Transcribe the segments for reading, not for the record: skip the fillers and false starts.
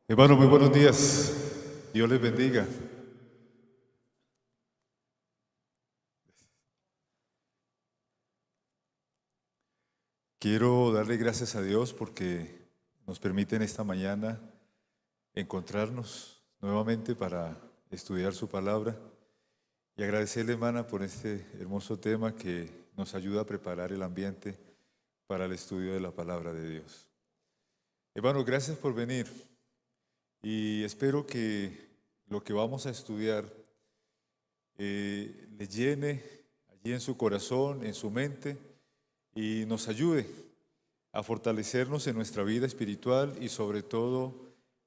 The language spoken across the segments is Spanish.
Hermano, muy buenos días. Dios les bendiga. Quiero darle gracias a Dios porque nos permite en esta mañana encontrarnos nuevamente para estudiar su palabra y agradecerle, hermana, por este hermoso tema que nos ayuda a preparar el ambiente para el estudio de la palabra de Dios. Hermano, gracias por venir y espero que lo que vamos a estudiar le llene allí en su corazón, en su mente, y nos ayude a fortalecernos en nuestra vida espiritual y sobre todo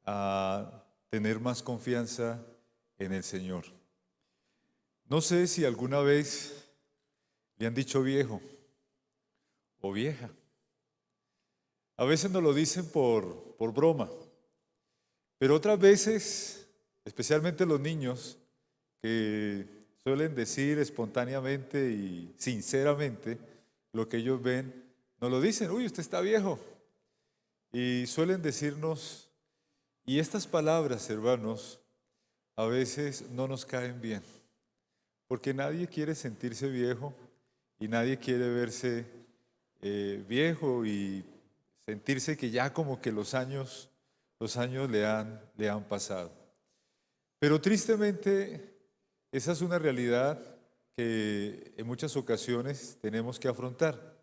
a tener más confianza en el Señor. No sé si alguna vez le han dicho viejo o vieja. A veces nos lo dicen por broma, pero otras veces, especialmente los niños, que suelen decir espontáneamente y sinceramente lo que ellos ven, nos lo dicen: uy, usted está viejo. Y suelen decirnos, y estas palabras, hermanos, a veces no nos caen bien, porque nadie quiere sentirse viejo y nadie quiere verse viejo y sentirse que ya como que los años le han pasado. Pero tristemente, esa es una realidad que en muchas ocasiones tenemos que afrontar.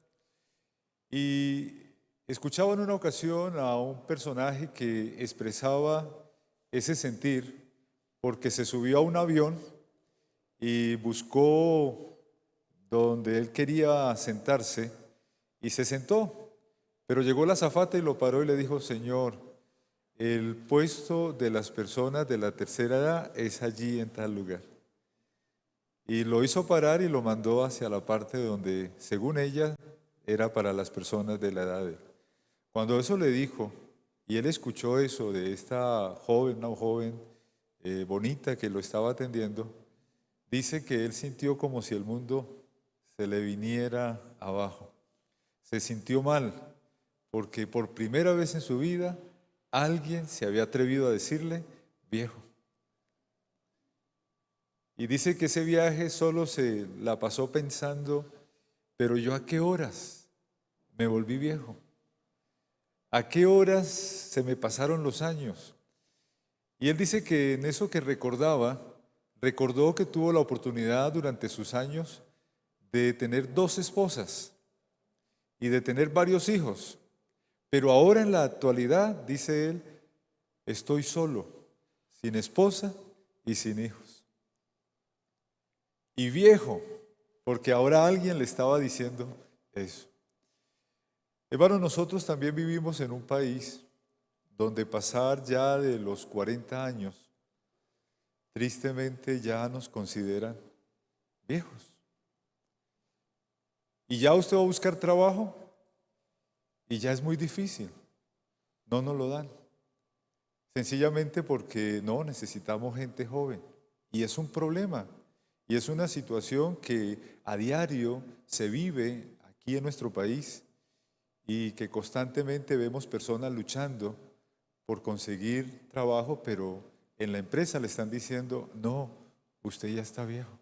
Y escuchaba en una ocasión a un personaje que expresaba ese sentir porque se subió a un avión y buscó donde él quería sentarse y se sentó, pero llegó la azafata y lo paró y le dijo: Señor, el puesto de las personas de la tercera edad es allí en tal lugar. Y lo hizo parar y lo mandó hacia la parte donde, según ella, era para las personas de la edad de él. Cuando eso le dijo, y él escuchó eso de esta joven, una joven bonita que lo estaba atendiendo, dice que él sintió como si el mundo se le viniera abajo. Se sintió mal, porque por primera vez en su vida alguien se había atrevido a decirle viejo. Y dice que ese viaje solo se la pasó pensando: pero yo ¿a qué horas me volví viejo? ¿A qué horas se me pasaron los años? Y él dice que en eso que recordó que tuvo la oportunidad durante sus años de tener 2 esposas y de tener varios hijos. Pero ahora en la actualidad, dice él, estoy solo, sin esposa y sin hijos. Y viejo, porque ahora alguien le estaba diciendo eso. Hermanos, nosotros también vivimos en un país donde pasar ya de los 40 años, tristemente ya nos consideran viejos. Y ya usted va a buscar trabajo y ya es muy difícil, no nos lo dan. Sencillamente porque no, necesitamos gente joven. Y es un problema, y es una situación que a diario se vive aquí en nuestro país y que constantemente vemos personas luchando por conseguir trabajo, pero en la empresa le están diciendo: no, usted ya está viejo.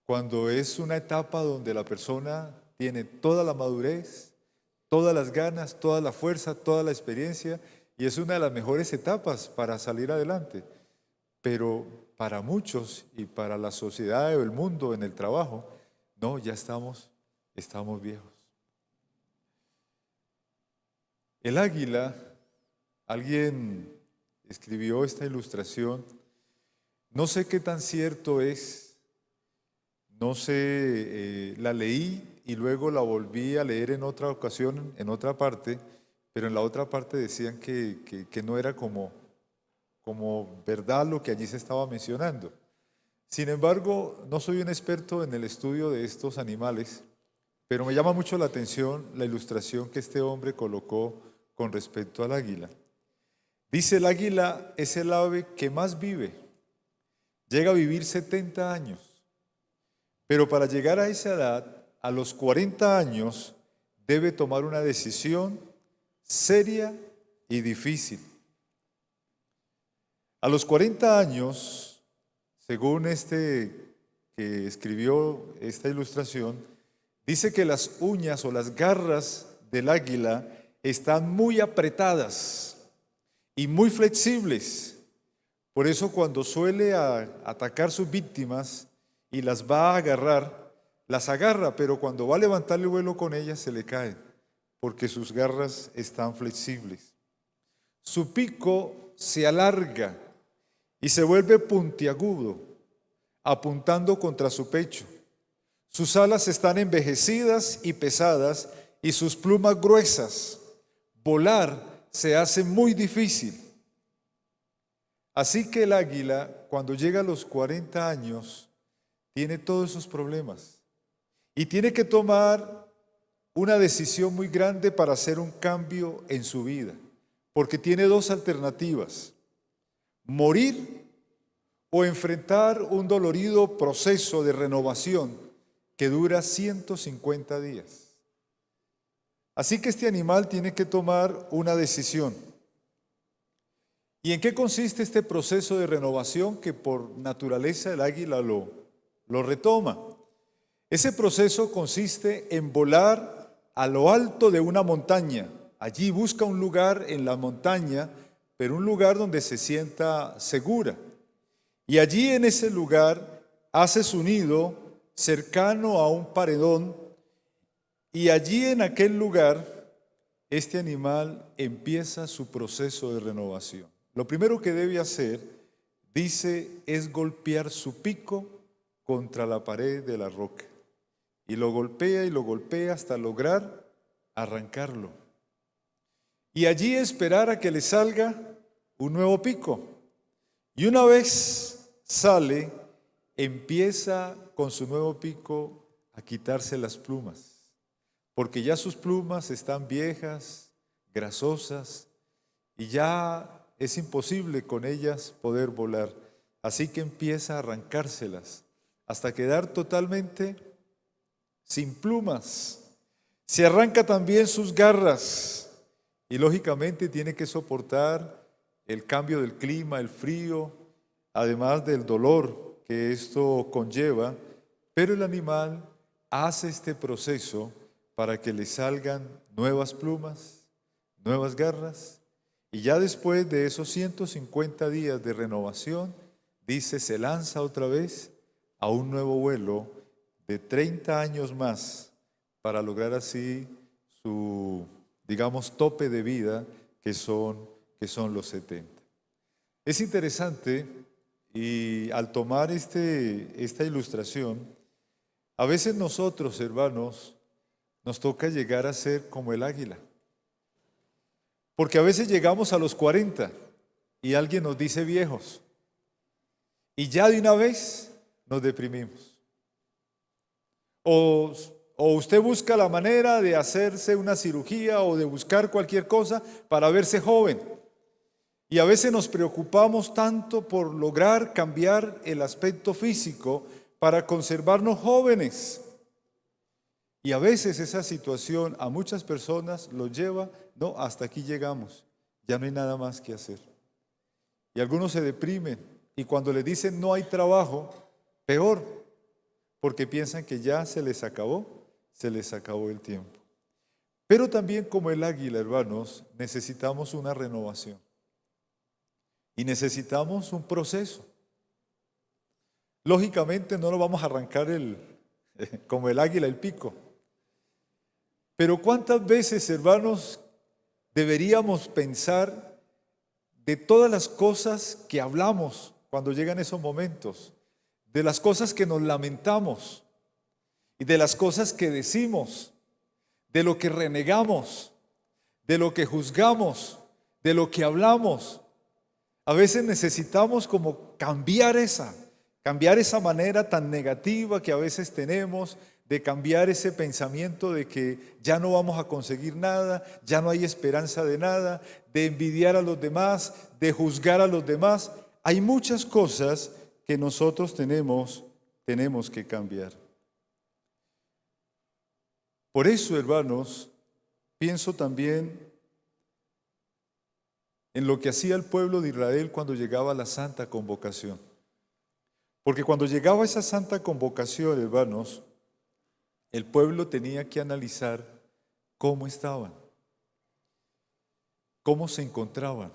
Cuando es una etapa donde la persona tiene toda la madurez, todas las ganas, toda la fuerza, toda la experiencia, y es una de las mejores etapas para salir adelante. Pero para muchos y para la sociedad o el mundo en el trabajo, no, ya estamos viejos. El águila, alguien escribió esta ilustración, no sé qué tan cierto es, no sé, la leí y luego la volví a leer en otra ocasión, en otra parte, pero en la otra parte decían que no era como verdad lo que allí se estaba mencionando. Sin embargo, no soy un experto en el estudio de estos animales, pero me llama mucho la atención la ilustración que este hombre colocó con respecto al águila. Dice: el águila es el ave que más vive, llega a vivir 70 años, pero para llegar a esa edad, a los 40 años, debe tomar una decisión seria y difícil. A los 40 años, según este que escribió esta ilustración, dice que las uñas o las garras del águila están muy apretadas y muy flexibles. Por eso cuando suele atacar sus víctimas y las va a agarrar, las agarra, pero cuando va a levantar el vuelo con ellas se le caen, porque sus garras están flexibles. Su pico se alarga y se vuelve puntiagudo, apuntando contra su pecho. Sus alas están envejecidas y pesadas y sus plumas gruesas. Volar se hace muy difícil. Así que el águila, cuando llega a los 40 años, tiene todos esos problemas y tiene que tomar una decisión muy grande para hacer un cambio en su vida, porque tiene dos alternativas: morir o enfrentar un dolorido proceso de renovación que dura 150 días. Así que este animal tiene que tomar una decisión. ¿Y en qué consiste este proceso de renovación que por naturaleza el águila lo retoma? Ese proceso consiste en volar a lo alto de una montaña. Allí busca un lugar en la montaña, pero un lugar donde se sienta segura. Y allí en ese lugar hace su nido cercano a un paredón, y allí en aquel lugar este animal empieza su proceso de renovación. Lo primero que debe hacer, dice, es golpear su pico contra la pared de la roca. Y lo golpea hasta lograr arrancarlo. Y allí esperar a que le salga un nuevo pico. Y una vez sale, empieza con su nuevo pico a quitarse las plumas, porque ya sus plumas están viejas, grasosas, y ya es imposible con ellas poder volar. Así que empieza a arrancárselas hasta quedar totalmente sin plumas. Se arranca también sus garras y lógicamente tiene que soportar el cambio del clima, el frío, además del dolor que esto conlleva, pero el animal hace este proceso para que le salgan nuevas plumas, nuevas garras, y ya después de esos 150 días de renovación, dice, se lanza otra vez a un nuevo vuelo de 30 años más para lograr así su, digamos, tope de vida que son los 70. Es interesante, y al tomar esta ilustración, a veces nosotros, hermanos, nos toca llegar a ser como el águila. Porque a veces llegamos a los 40 y alguien nos dice viejos, y ya de una vez nos deprimimos. O usted busca la manera de hacerse una cirugía o de buscar cualquier cosa para verse joven. Y a veces nos preocupamos tanto por lograr cambiar el aspecto físico para conservarnos jóvenes. Y a veces esa situación a muchas personas los lleva, no, hasta aquí llegamos, ya no hay nada más que hacer. Y algunos se deprimen y cuando les dicen no hay trabajo, peor, porque piensan que ya se les acabó el tiempo. Pero también como el águila, hermanos, necesitamos una renovación y necesitamos un proceso. Lógicamente no lo vamos a arrancar como el águila el pico. Pero ¿cuántas veces, hermanos, deberíamos pensar de todas las cosas que hablamos cuando llegan esos momentos, de las cosas que nos lamentamos y de las cosas que decimos, de lo que renegamos, de lo que juzgamos, de lo que hablamos? A veces necesitamos como cambiar esa manera tan negativa que a veces tenemos, de cambiar ese pensamiento de que ya no vamos a conseguir nada, ya no hay esperanza de nada, de envidiar a los demás, de juzgar a los demás. Hay muchas cosas que nosotros tenemos que cambiar. Por eso, hermanos, pienso también en lo que hacía el pueblo de Israel cuando llegaba la santa convocación. Porque cuando llegaba esa santa convocación, hermanos, el pueblo tenía que analizar cómo estaban, cómo se encontraban.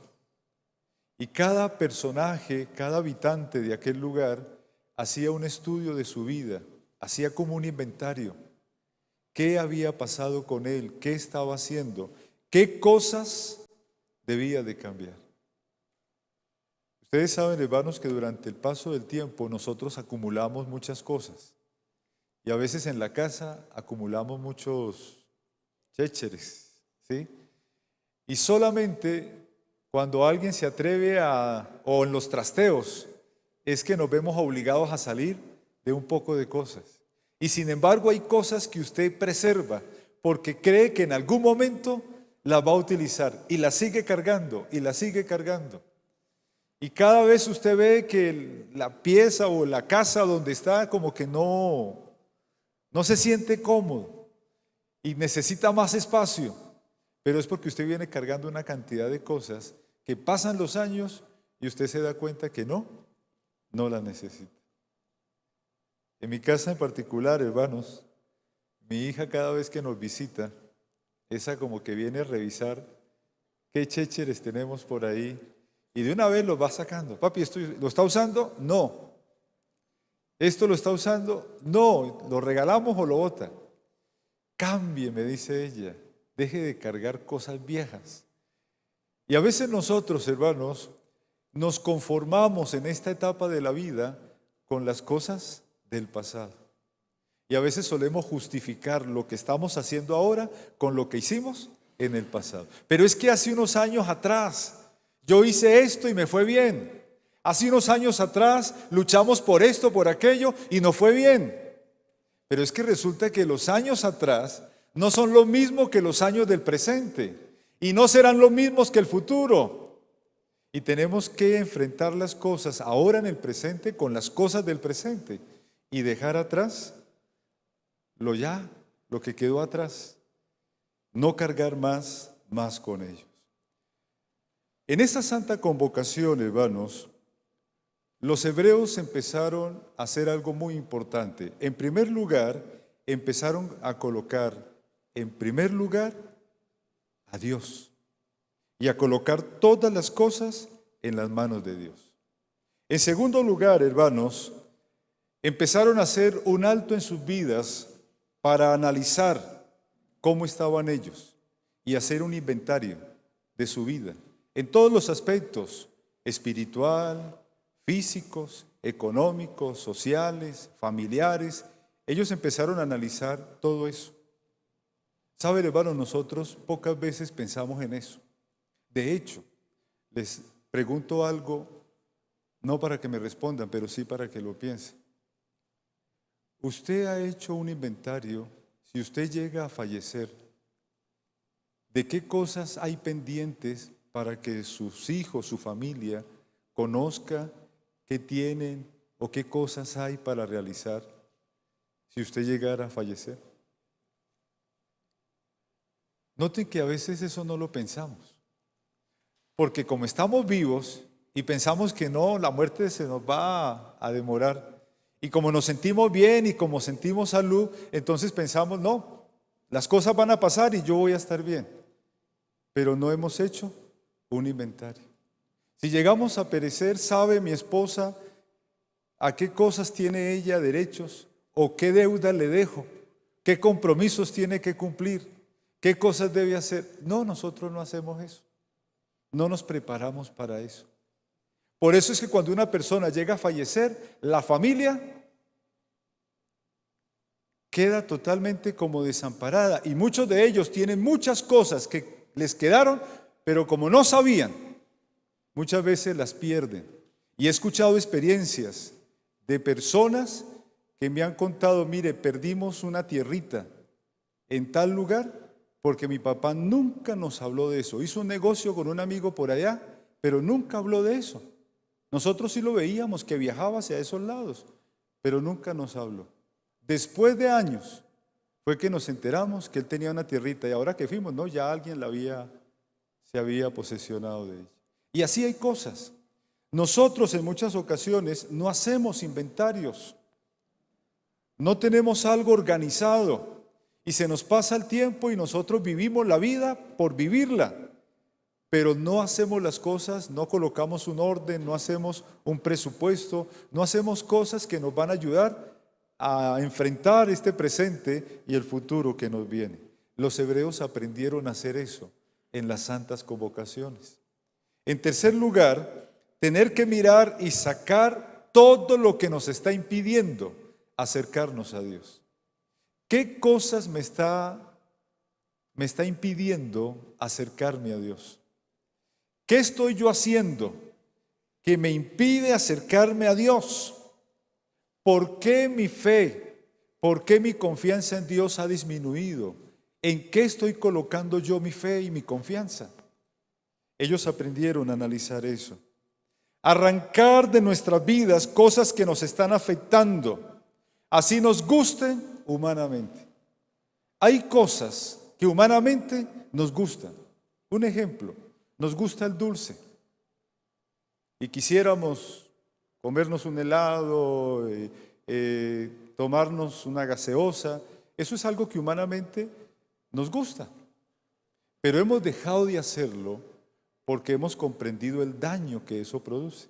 Y cada personaje, cada habitante de aquel lugar hacía un estudio de su vida, hacía como un inventario. ¿Qué había pasado con él? ¿Qué estaba haciendo? ¿Qué cosas debía de cambiar? Ustedes saben, hermanos, que durante el paso del tiempo nosotros acumulamos muchas cosas. Y a veces en la casa acumulamos muchos chécheres, ¿sí? Y solamente cuando alguien se atreve o en los trasteos, es que nos vemos obligados a salir de un poco de cosas. Y sin embargo hay cosas que usted preserva porque cree que en algún momento las va a utilizar y las sigue cargando y las sigue cargando. Y cada vez usted ve que la pieza o la casa donde está como que no se siente cómodo y necesita más espacio, pero es porque usted viene cargando una cantidad de cosas que pasan los años y usted se da cuenta que no las necesita. En mi casa en particular, hermanos, mi hija cada vez que nos visita, esa como que viene a revisar qué chécheres tenemos por ahí y de una vez los va sacando. Papi, ¿esto lo está usando? No. ¿Esto lo está usando? No. ¿Lo regalamos o lo bota? Cambie, me dice ella. Deje de cargar cosas viejas. Y a veces nosotros, hermanos, nos conformamos en esta etapa de la vida con las cosas del pasado. Y a veces solemos justificar lo que estamos haciendo ahora con lo que hicimos en el pasado. Pero es que hace unos años atrás yo hice esto y me fue bien. Hace unos años atrás luchamos por esto, por aquello y nos fue bien. Pero es que resulta que los años atrás no son lo mismo que los años del presente y no serán lo mismos que el futuro. Y tenemos que enfrentar las cosas ahora en el presente con las cosas del presente y dejar atrás lo que quedó atrás. No cargar más con ellos. En esta santa convocación, hermanos, los hebreos empezaron a hacer algo muy importante. En primer lugar, empezaron a colocar en primer lugar a Dios y a colocar todas las cosas en las manos de Dios. En segundo lugar, hermanos, empezaron a hacer un alto en sus vidas para analizar cómo estaban ellos y hacer un inventario de su vida en todos los aspectos, espiritual, físicos, económicos, sociales, familiares. Ellos empezaron a analizar todo eso. ¿Saben, hermanos? Nosotros pocas veces pensamos en eso. De hecho, les pregunto algo, no para que me respondan, pero sí para que lo piensen. ¿Usted ha hecho un inventario, si usted llega a fallecer, de qué cosas hay pendientes para que sus hijos, su familia, conozca qué tienen o qué cosas hay para realizar si usted llegara a fallecer? Noten que a veces eso no lo pensamos, porque como estamos vivos y pensamos que no, la muerte se nos va a demorar, y como nos sentimos bien y como sentimos salud, entonces pensamos, no, las cosas van a pasar y yo voy a estar bien, pero no hemos hecho un inventario. Si llegamos a perecer, ¿sabe mi esposa a qué cosas tiene ella derechos o qué deuda le dejo? ¿Qué compromisos tiene que cumplir? ¿Qué cosas debe hacer? No, nosotros no hacemos eso. No nos preparamos para eso. Por eso es que cuando una persona llega a fallecer, la familia queda totalmente como desamparada y muchos de ellos tienen muchas cosas que les quedaron, pero como no sabían, muchas veces las pierden. Y he escuchado experiencias de personas que me han contado, mire, perdimos una tierrita en tal lugar porque mi papá nunca nos habló de eso. Hizo un negocio con un amigo por allá, pero nunca habló de eso. Nosotros sí lo veíamos, que viajaba hacia esos lados, pero nunca nos habló. Después de años fue que nos enteramos que él tenía una tierrita y ahora que fuimos, no, ya alguien se había posesionado de ella. Y así hay cosas. Nosotros en muchas ocasiones no hacemos inventarios, no tenemos algo organizado y se nos pasa el tiempo y nosotros vivimos la vida por vivirla, pero no hacemos las cosas, no colocamos un orden, no hacemos un presupuesto, no hacemos cosas que nos van a ayudar a enfrentar este presente y el futuro que nos viene. Los hebreos aprendieron a hacer eso en las santas convocaciones. En tercer lugar, tener que mirar y sacar todo lo que nos está impidiendo acercarnos a Dios. ¿Qué cosas me está impidiendo acercarme a Dios? ¿Qué estoy yo haciendo que me impide acercarme a Dios? ¿Por qué mi fe, por qué mi confianza en Dios ha disminuido? ¿En qué estoy colocando yo mi fe y mi confianza? Ellos aprendieron a analizar eso. Arrancar de nuestras vidas cosas que nos están afectando, así nos gusten humanamente. Hay cosas que humanamente nos gustan. Un ejemplo, nos gusta el dulce y quisiéramos comernos un helado, tomarnos una gaseosa. Eso es algo que humanamente nos gusta, pero hemos dejado de hacerlo porque hemos comprendido el daño que eso produce.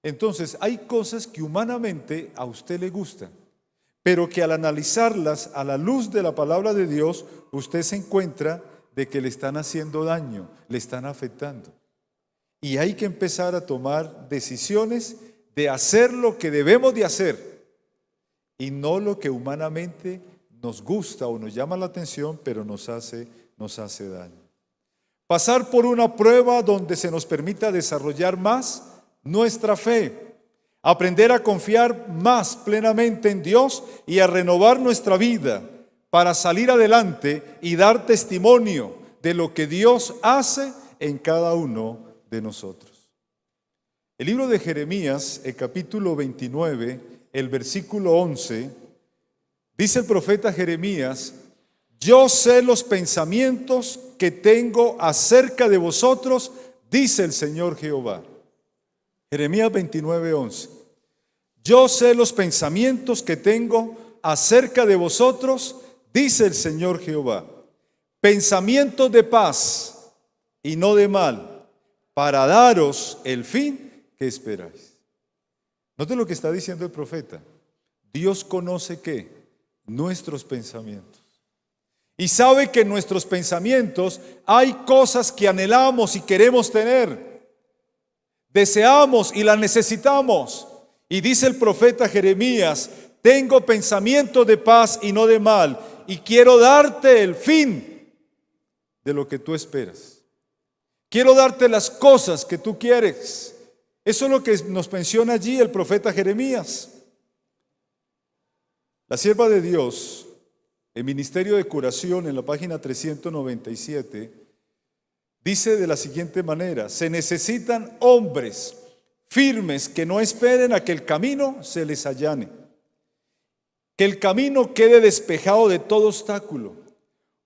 Entonces, hay cosas que humanamente a usted le gustan, pero que al analizarlas a la luz de la palabra de Dios, usted se encuentra de que le están haciendo daño, le están afectando. Y hay que empezar a tomar decisiones de hacer lo que debemos de hacer y no lo que humanamente nos gusta o nos llama la atención, pero nos hace daño. Pasar por una prueba donde se nos permita desarrollar más nuestra fe, aprender a confiar más plenamente en Dios y a renovar nuestra vida para salir adelante y dar testimonio de lo que Dios hace en cada uno de nosotros. El libro de Jeremías, el capítulo 29, el versículo 11, dice el profeta Jeremías: yo sé los pensamientos que tengo acerca de vosotros, dice el Señor Jehová. Jeremías 29, 11. Yo sé los pensamientos que tengo acerca de vosotros, dice el Señor Jehová. Pensamientos de paz y no de mal, para daros el fin que esperáis. Note lo que está diciendo el profeta. Dios conoce ¿qué? Nuestros pensamientos. Y sabe que en nuestros pensamientos hay cosas que anhelamos y queremos tener. Deseamos y las necesitamos. Y dice el profeta Jeremías: tengo pensamientos de paz y no de mal, y quiero darte el fin de lo que tú esperas. Quiero darte las cosas que tú quieres. Eso es lo que nos menciona allí el profeta Jeremías. La sierva de Dios, el Ministerio de Curación, en la página 397, dice de la siguiente manera: se necesitan hombres firmes que no esperen a que el camino se les allane, que el camino quede despejado de todo obstáculo,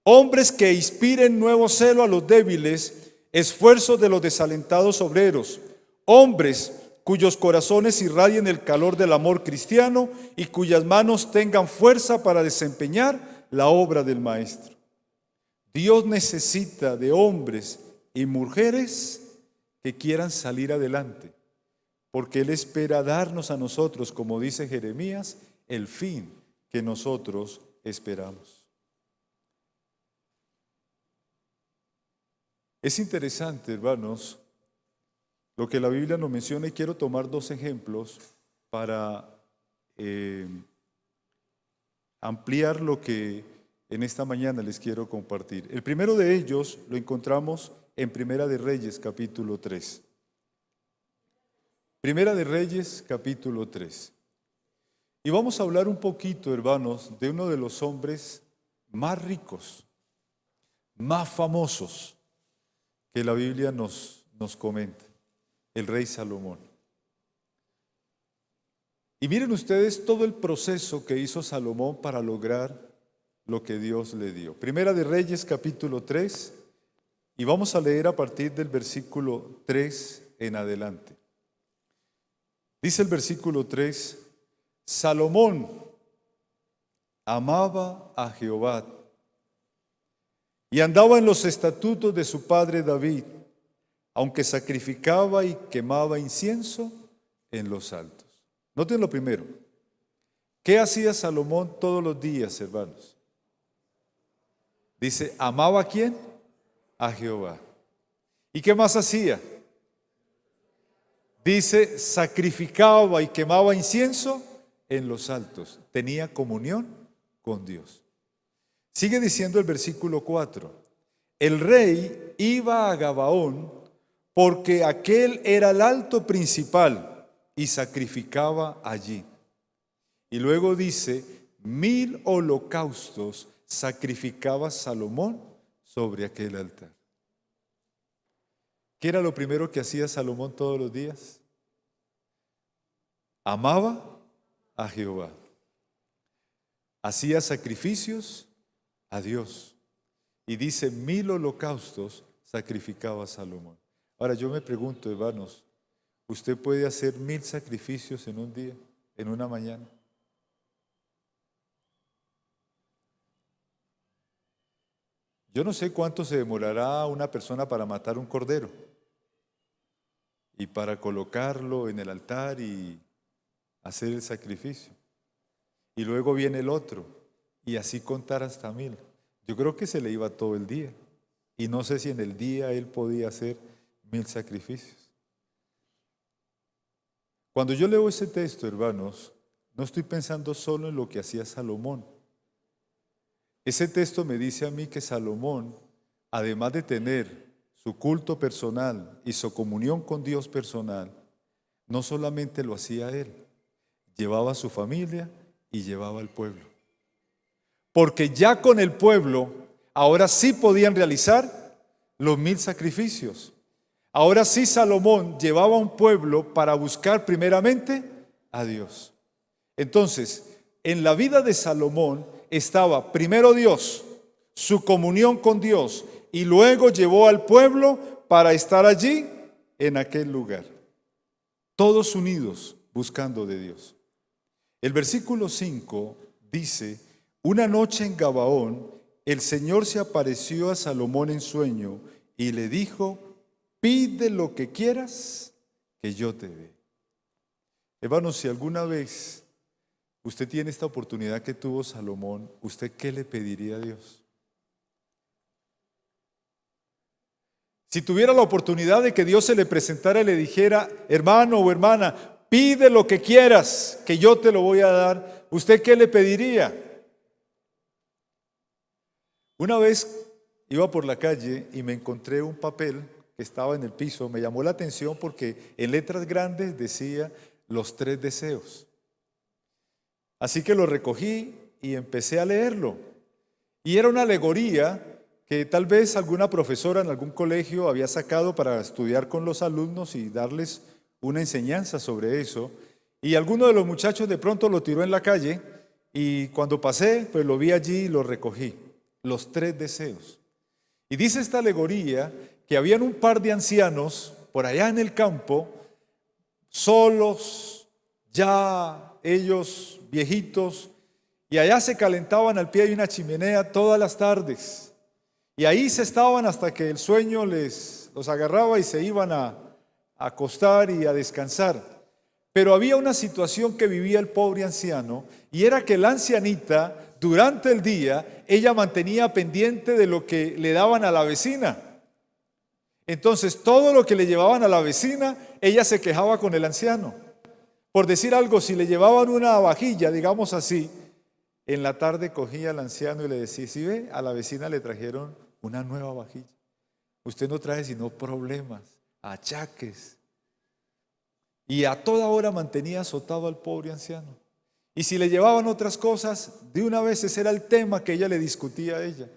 hombres que inspiren nuevo celo a los débiles, esfuerzos de los desalentados obreros, hombres cuyos corazones irradien el calor del amor cristiano y cuyas manos tengan fuerza para desempeñar la obra del Maestro. Dios necesita de hombres y mujeres que quieran salir adelante, porque Él espera darnos a nosotros, como dice Jeremías, el fin que nosotros esperamos. Es interesante, hermanos, lo que la Biblia nos menciona, y quiero tomar dos ejemplos para ampliar lo que en esta mañana les quiero compartir. El primero de ellos lo encontramos en Primera de Reyes, capítulo 3. Primera de Reyes, capítulo 3. Y vamos a hablar un poquito, hermanos, de uno de los hombres más ricos, más famosos que la Biblia nos comenta, el rey Salomón. Y miren ustedes todo el proceso que hizo Salomón para lograr lo que Dios le dio. Primera de Reyes, capítulo 3, Y vamos a leer a partir del versículo 3 en adelante. Dice el versículo 3, Salomón amaba a Jehová y andaba en los estatutos de su padre David, aunque sacrificaba y quemaba incienso en los altos. Noten lo primero. ¿Qué hacía Salomón todos los días, hermanos? Dice, ¿amaba a quién? A Jehová. ¿Y qué más hacía? Dice, sacrificaba y quemaba incienso en los altos. Tenía comunión con Dios. Sigue diciendo el versículo 4. El rey iba a Gabaón porque aquel era el alto principal y sacrificaba allí. Y luego dice, 1000 holocaustos sacrificaba Salomón sobre aquel altar. ¿Qué era lo primero que hacía Salomón todos los días? Amaba a Jehová. Hacía sacrificios a Dios. Y dice, 1000 holocaustos sacrificaba Salomón. Ahora yo me pregunto, hermanos, ¿usted puede hacer 1000 sacrificios en un día, en una mañana? Yo no sé cuánto se demorará una persona para matar un cordero y para colocarlo en el altar y hacer el sacrificio. Y luego viene el otro y así contar hasta 1000. Yo creo que se le iba todo el día y no sé si en el día él podía hacer 1000 sacrificios. Cuando yo leo ese texto, hermanos, no estoy pensando solo en lo que hacía Salomón. Ese texto me dice a mí que Salomón, además de tener su culto personal y su comunión con Dios personal, no solamente lo hacía él, llevaba a su familia y llevaba al pueblo. Porque ya con el pueblo, ahora sí podían realizar los 1000 sacrificios. Ahora sí Salomón llevaba a un pueblo para buscar primeramente a Dios. Entonces, en la vida de Salomón estaba primero Dios, su comunión con Dios, y luego llevó al pueblo para estar allí en aquel lugar. Todos unidos buscando de Dios. El versículo 5 dice, una noche en Gabaón, el Señor se apareció a Salomón en sueño y le dijo, pide lo que quieras que yo te dé. Hermanos, si alguna vez usted tiene esta oportunidad que tuvo Salomón, ¿usted qué le pediría a Dios? Si tuviera la oportunidad de que Dios se le presentara y le dijera, hermano o hermana, pide lo que quieras, que yo te lo voy a dar, ¿usted qué le pediría? Una vez iba por la calle y me encontré un papel que estaba en el piso, me llamó la atención porque en letras grandes decía los 3 deseos. Así que lo recogí y empecé a leerlo. Y era una alegoría que tal vez alguna profesora en algún colegio había sacado para estudiar con los alumnos y darles una enseñanza sobre eso. Y alguno de los muchachos de pronto lo tiró en la calle y cuando pasé, pues lo vi allí y lo recogí. Los 3 deseos. Y dice esta alegoría que habían un par de ancianos por allá en el campo, solos, ya ellos viejitos, y allá se calentaban al pie de una chimenea todas las tardes. Y ahí se estaban hasta que el sueño los agarraba y se iban a acostar y a descansar. Pero había una situación que vivía el pobre anciano, y era que la ancianita, durante el día, ella mantenía pendiente de lo que le daban a la vecina. Entonces, todo lo que le llevaban a la vecina, ella se quejaba con el anciano. Por decir algo, si le llevaban una vajilla, digamos así, en la tarde cogía al anciano y le decía, si ve, a la vecina le trajeron una nueva vajilla. Usted no trae sino problemas, achaques. Y a toda hora mantenía azotado al pobre anciano. Y si le llevaban otras cosas, de una vez ese era el tema que ella le discutía a ella.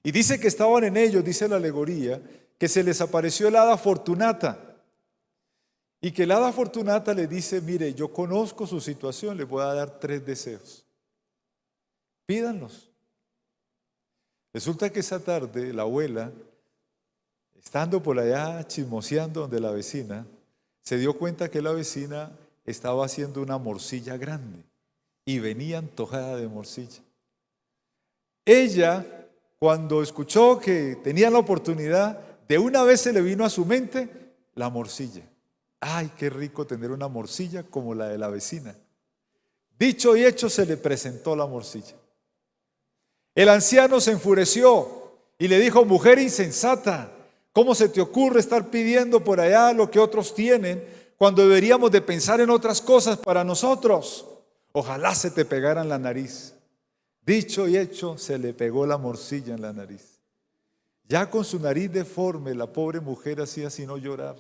Y dice que estaban en ellos, dice la alegoría, que se les apareció el hada Fortunata. Y que el hada Fortunata le dice, mire, yo conozco su situación, les voy a dar 3 deseos. Pídanlos. Resulta que esa tarde la abuela estando por allá chismoseando donde la vecina, se dio cuenta que la vecina estaba haciendo una morcilla grande y venía antojada de morcilla. Ella, cuando escuchó que tenía la oportunidad, de una vez se le vino a su mente la morcilla. ¡Ay, qué rico tener una morcilla como la de la vecina! Dicho y hecho, se le presentó la morcilla. El anciano se enfureció y le dijo: mujer insensata, ¿cómo se te ocurre estar pidiendo por allá lo que otros tienen cuando deberíamos de pensar en otras cosas para nosotros? Ojalá se te pegara en la nariz. Dicho y hecho, se le pegó la morcilla en la nariz. Ya con su nariz deforme, la pobre mujer hacía sino llorar.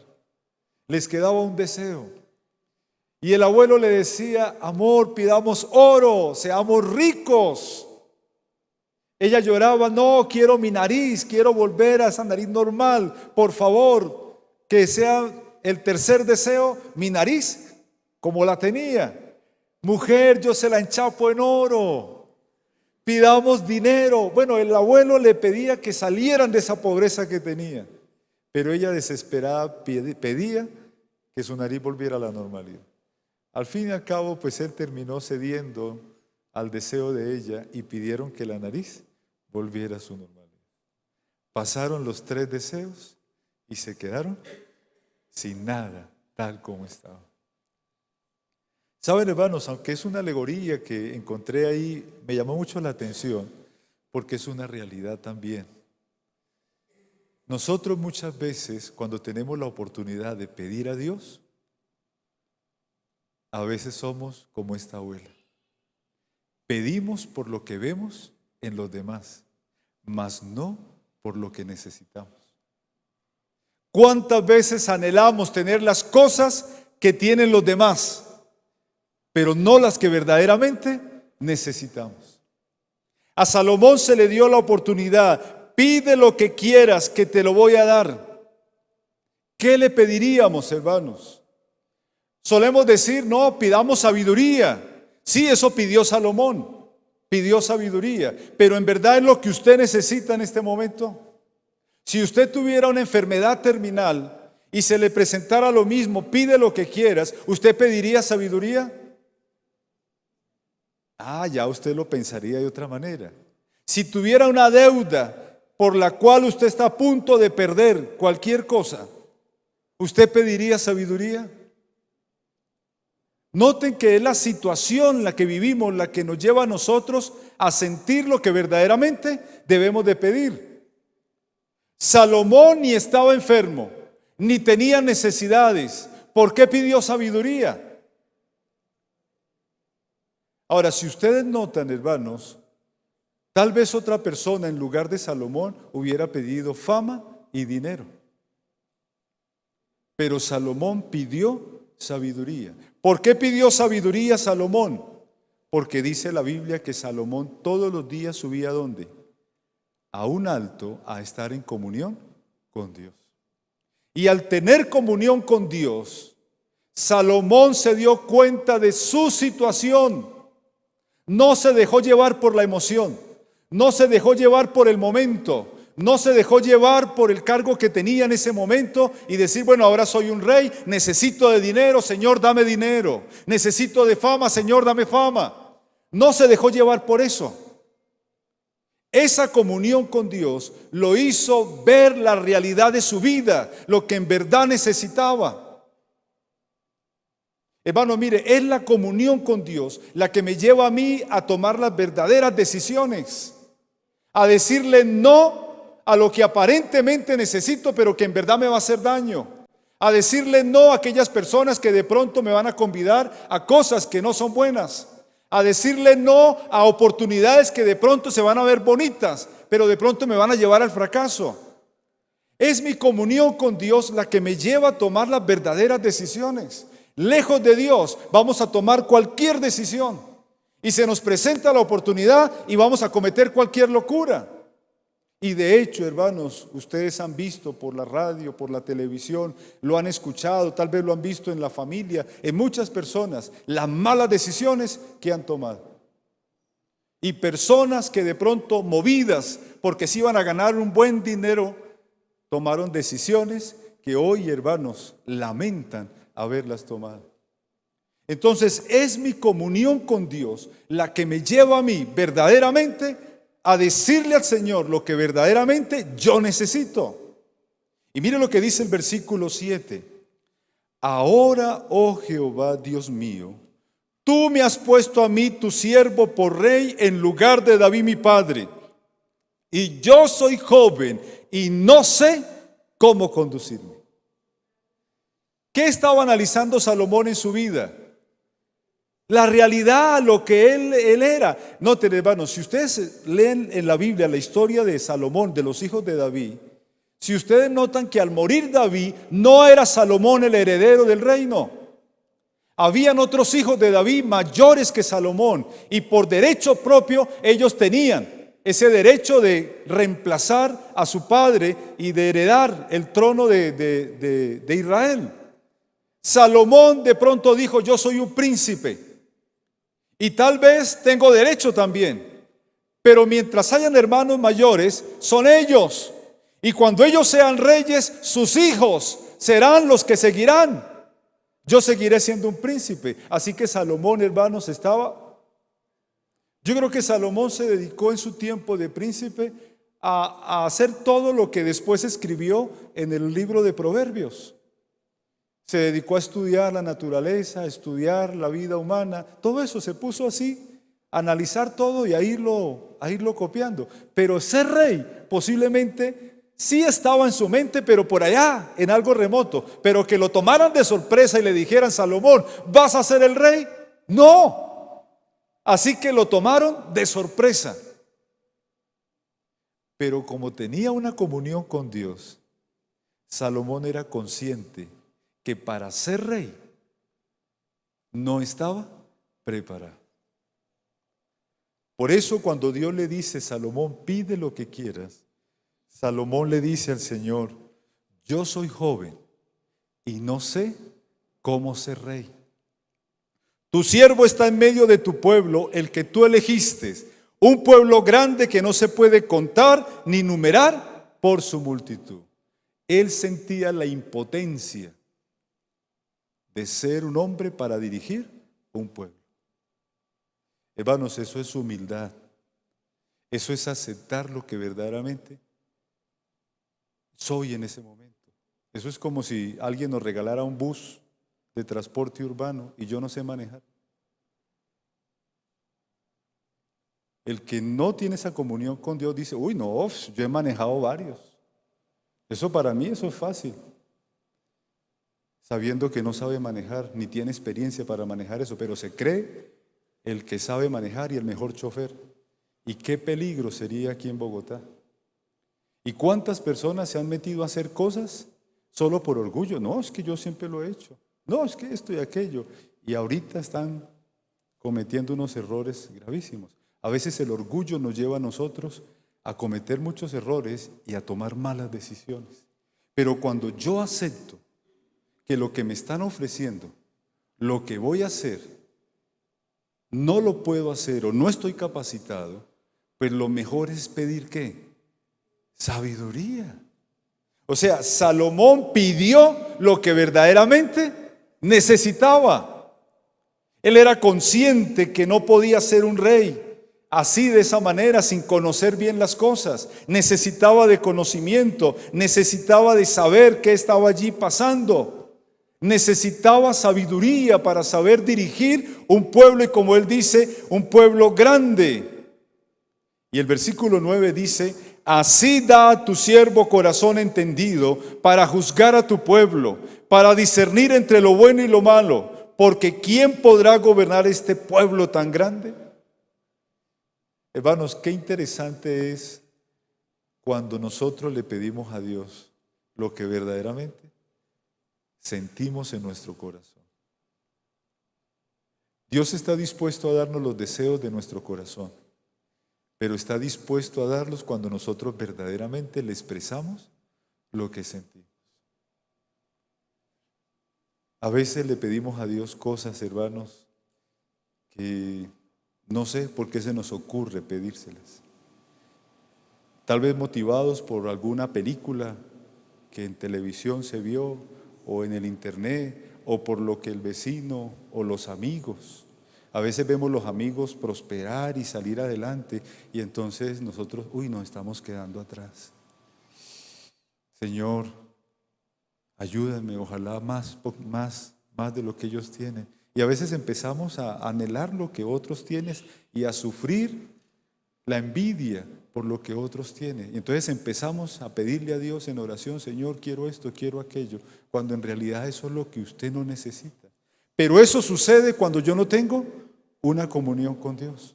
Les quedaba un deseo. Y el abuelo le decía: amor, pidamos oro, seamos ricos. Ella lloraba: no, quiero mi nariz, quiero volver a esa nariz normal. Por favor, que sea el tercer deseo, mi nariz, como la tenía. Mujer, yo se la enchapo en oro. Pidamos dinero. Bueno, el abuelo le pedía que salieran de esa pobreza que tenía, pero ella desesperada pedía que su nariz volviera a la normalidad. Al fin y al cabo, pues él terminó cediendo al deseo de ella y pidieron que la nariz volviera a su normalidad. Pasaron los 3 deseos y se quedaron sin nada, tal como estaba. Saben, hermanos, aunque es una alegoría que encontré ahí, me llamó mucho la atención porque es una realidad también. Nosotros muchas veces, cuando tenemos la oportunidad de pedir a Dios, a veces somos como esta abuela. Pedimos por lo que vemos en los demás, mas no por lo que necesitamos. ¿Cuántas veces anhelamos tener las cosas que tienen los demás, pero no las que verdaderamente necesitamos? A Salomón se le dio la oportunidad: pide lo que quieras que te lo voy a dar. ¿Qué le pediríamos, hermanos? Solemos decir: no, pidamos sabiduría. Sí, eso pidió Salomón, pidió sabiduría, pero en verdad es lo que usted necesita en este momento. Si usted tuviera una enfermedad terminal y se le presentara lo mismo: pide lo que quieras, ¿usted pediría sabiduría? Ya usted lo pensaría de otra manera. Si tuviera una deuda por la cual usted está a punto de perder cualquier cosa, ¿usted pediría sabiduría? Noten que es la situación en la que vivimos la que nos lleva a nosotros a sentir lo que verdaderamente debemos de pedir. Salomón ni estaba enfermo, ni tenía necesidades. ¿Por qué pidió sabiduría? Ahora, si ustedes notan, hermanos, tal vez otra persona en lugar de Salomón hubiera pedido fama y dinero. Pero Salomón pidió sabiduría. ¿Por qué pidió sabiduría Salomón? Porque dice la Biblia que Salomón todos los días subía ¿a dónde? A un alto, a estar en comunión con Dios. Y al tener comunión con Dios, Salomón se dio cuenta de su situación. No se dejó llevar por la emoción, no se dejó llevar por el momento, no se dejó llevar por el cargo que tenía en ese momento y decir: bueno, ahora soy un rey, necesito de dinero, Señor, dame dinero. Necesito de fama, Señor, dame fama. No se dejó llevar por eso. Esa comunión con Dios lo hizo ver la realidad de su vida, lo que en verdad necesitaba. Hermano, mire, es la comunión con Dios la que me lleva a mí a tomar las verdaderas decisiones, a decirle no a lo que aparentemente necesito, pero que en verdad me va a hacer daño, a decirle no a aquellas personas que de pronto me van a convidar a cosas que no son buenas, a decirle no a oportunidades que de pronto se van a ver bonitas, pero de pronto me van a llevar al fracaso. Es mi comunión con Dios la que me lleva a tomar las verdaderas decisiones. Lejos de Dios vamos a tomar cualquier decisión y se nos presenta la oportunidad y vamos a cometer cualquier locura. Y de hecho, hermanos, ustedes han visto por la radio, por la televisión, lo han escuchado, tal vez lo han visto en la familia, en muchas personas, las malas decisiones que han tomado. Y personas que de pronto, movidas porque se iban a ganar un buen dinero, tomaron decisiones que hoy, hermanos, lamentan haberlas tomado. Entonces es mi comunión con Dios la que me lleva a mí verdaderamente a decirle al Señor lo que verdaderamente yo necesito. Y mire lo que dice el versículo 7. Ahora, oh Jehová, Dios mío, tú me has puesto a mí, tu siervo, por rey en lugar de David mi padre. Y yo soy joven y no sé cómo conducirme. ¿Qué estaba analizando Salomón en su vida? La realidad, lo que él era. Noten, hermanos, si ustedes leen en la Biblia la historia de Salomón, de los hijos de David, si ustedes notan que al morir David, no era Salomón el heredero del reino. Habían otros hijos de David mayores que Salomón, y por derecho propio ellos tenían ese derecho de reemplazar a su padre y de heredar el trono de Israel. Salomón de pronto dijo: yo soy un príncipe y tal vez tengo derecho también, pero mientras hayan hermanos mayores, son ellos, y cuando ellos sean reyes, sus hijos serán los que seguirán. Yo seguiré siendo un príncipe. Así que Salomón, hermanos, yo creo que Salomón se dedicó en su tiempo de príncipe a hacer todo lo que después escribió en el libro de Proverbios. Se dedicó a estudiar la naturaleza, a estudiar la vida humana, todo eso se puso así, a analizar todo y a irlo copiando. Pero ser rey posiblemente sí estaba en su mente, pero por allá, en algo remoto. Pero que lo tomaran de sorpresa y le dijeran: Salomón, ¿vas a ser el rey? No. Así que lo tomaron de sorpresa. Pero como tenía una comunión con Dios, Salomón era consciente que para ser rey no estaba preparado. Por eso cuando Dios le dice: Salomón, pide lo que quieras, Salomón le dice al Señor: yo soy joven y no sé cómo ser rey. Tu siervo está en medio de tu pueblo, el que tú elegiste, un pueblo grande que no se puede contar ni numerar por su multitud. Él sentía la impotencia de ser un hombre para dirigir un pueblo. Hermanos, eso es humildad. Eso es aceptar lo que verdaderamente soy en ese momento. Eso es como si alguien nos regalara un bus de transporte urbano y yo no sé manejar. El que no tiene esa comunión con Dios dice: uy, no, yo he manejado varios. Eso para mí, eso es fácil. Sabiendo que no sabe manejar, ni tiene experiencia para manejar eso, pero se cree el que sabe manejar y el mejor chofer. ¿Y qué peligro sería aquí en Bogotá? ¿Y cuántas personas se han metido a hacer cosas solo por orgullo? No, es que yo siempre lo he hecho. No, es que esto y aquello. Y ahorita están cometiendo unos errores gravísimos. A veces el orgullo nos lleva a nosotros a cometer muchos errores y a tomar malas decisiones. Pero cuando yo acepto que lo que me están ofreciendo, lo que voy a hacer, no lo puedo hacer o no estoy capacitado, pues lo mejor es pedir ¿qué? Sabiduría. O sea, Salomón pidió lo que verdaderamente necesitaba. Él era consciente que no podía ser un rey así, de esa manera, sin conocer bien las cosas. Necesitaba de conocimiento, necesitaba de saber qué estaba allí pasando. Necesitaba sabiduría para saber dirigir un pueblo, y como él dice, un pueblo grande. Y el versículo 9 dice: así da a tu siervo corazón entendido para juzgar a tu pueblo, para discernir entre lo bueno y lo malo, porque ¿quién podrá gobernar este pueblo tan grande? Hermanos, qué interesante es cuando nosotros le pedimos a Dios lo que verdaderamente sentimos en nuestro corazón. Dios está dispuesto a darnos los deseos de nuestro corazón, pero está dispuesto a darlos cuando nosotros verdaderamente le expresamos lo que sentimos. A veces le pedimos a Dios cosas, hermanos, que no sé por qué se nos ocurre pedírselas. Tal vez motivados por alguna película porque en televisión se vio, o en el internet, o por lo que el vecino o los amigos. A veces vemos los amigos prosperar y salir adelante y entonces nosotros, nos estamos quedando atrás. Señor, ayúdame, ojalá más de lo que ellos tienen. Y a veces empezamos a anhelar lo que otros tienen y a sufrir la envidia por lo que otros tienen. Y entonces empezamos a pedirle a Dios en oración, Señor, quiero esto, quiero aquello, cuando en realidad eso es lo que usted no necesita. Pero eso sucede cuando yo no tengo una comunión con Dios.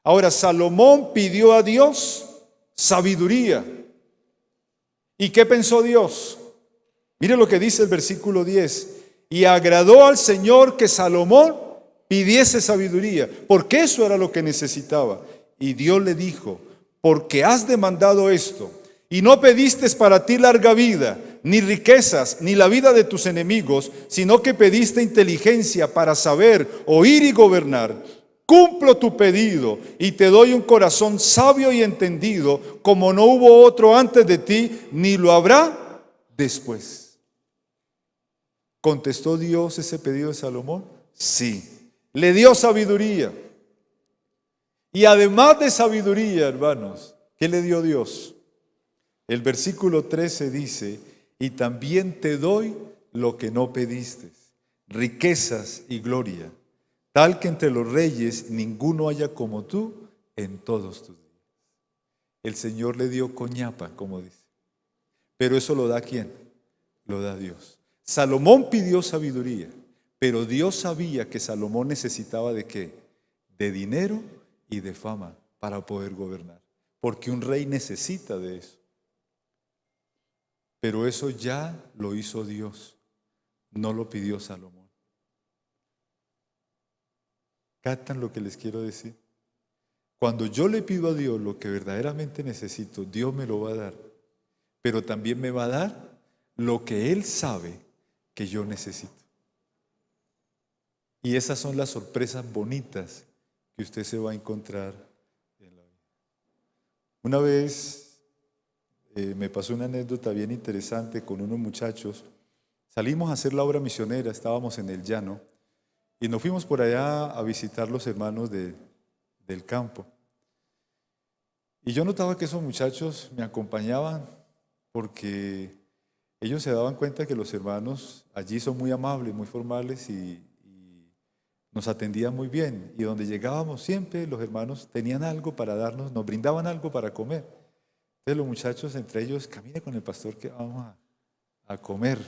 Ahora, Salomón pidió a Dios sabiduría. ¿Y qué pensó Dios? Mire lo que dice el versículo 10. Y agradó al Señor que Salomón pidiese sabiduría, porque eso era lo que necesitaba. Y Dios le dijo, porque has demandado esto, y no pediste para ti larga vida, ni riquezas, ni la vida de tus enemigos, sino que pediste inteligencia para saber, oír y gobernar. Cumplo tu pedido y te doy un corazón sabio y entendido, como no hubo otro antes de ti, ni lo habrá después. ¿Contestó Dios ese pedido de Salomón? Sí. Le dio sabiduría. Y además de sabiduría, hermanos, ¿qué le dio Dios? El versículo 13 dice, y también te doy lo que no pediste, riquezas y gloria, tal que entre los reyes ninguno haya como tú en todos tus días. El Señor le dio coñapa, como dice. Pero eso lo da ¿quién? Lo da Dios. Salomón pidió sabiduría, pero Dios sabía que Salomón necesitaba ¿de qué? De dinero y de fama para poder gobernar. Porque un rey necesita de eso. Pero eso ya lo hizo Dios, no lo pidió Salomón. ¿Captan lo que les quiero decir? Cuando yo le pido a Dios lo que verdaderamente necesito, Dios me lo va a dar. Pero también me va a dar lo que Él sabe que yo necesito. Y esas son las sorpresas bonitas que usted se va a encontrar en la vida. Una vez me pasó una anécdota bien interesante con unos muchachos. Salimos a hacer la obra misionera, estábamos en el llano y nos fuimos por allá a visitar los hermanos del campo. Y yo notaba que esos muchachos me acompañaban porque ellos se daban cuenta que los hermanos allí son muy amables, muy formales y nos atendían muy bien. Y donde llegábamos siempre los hermanos tenían algo para darnos, nos brindaban algo para comer. Entonces los muchachos entre ellos, camine con el pastor que vamos a comer.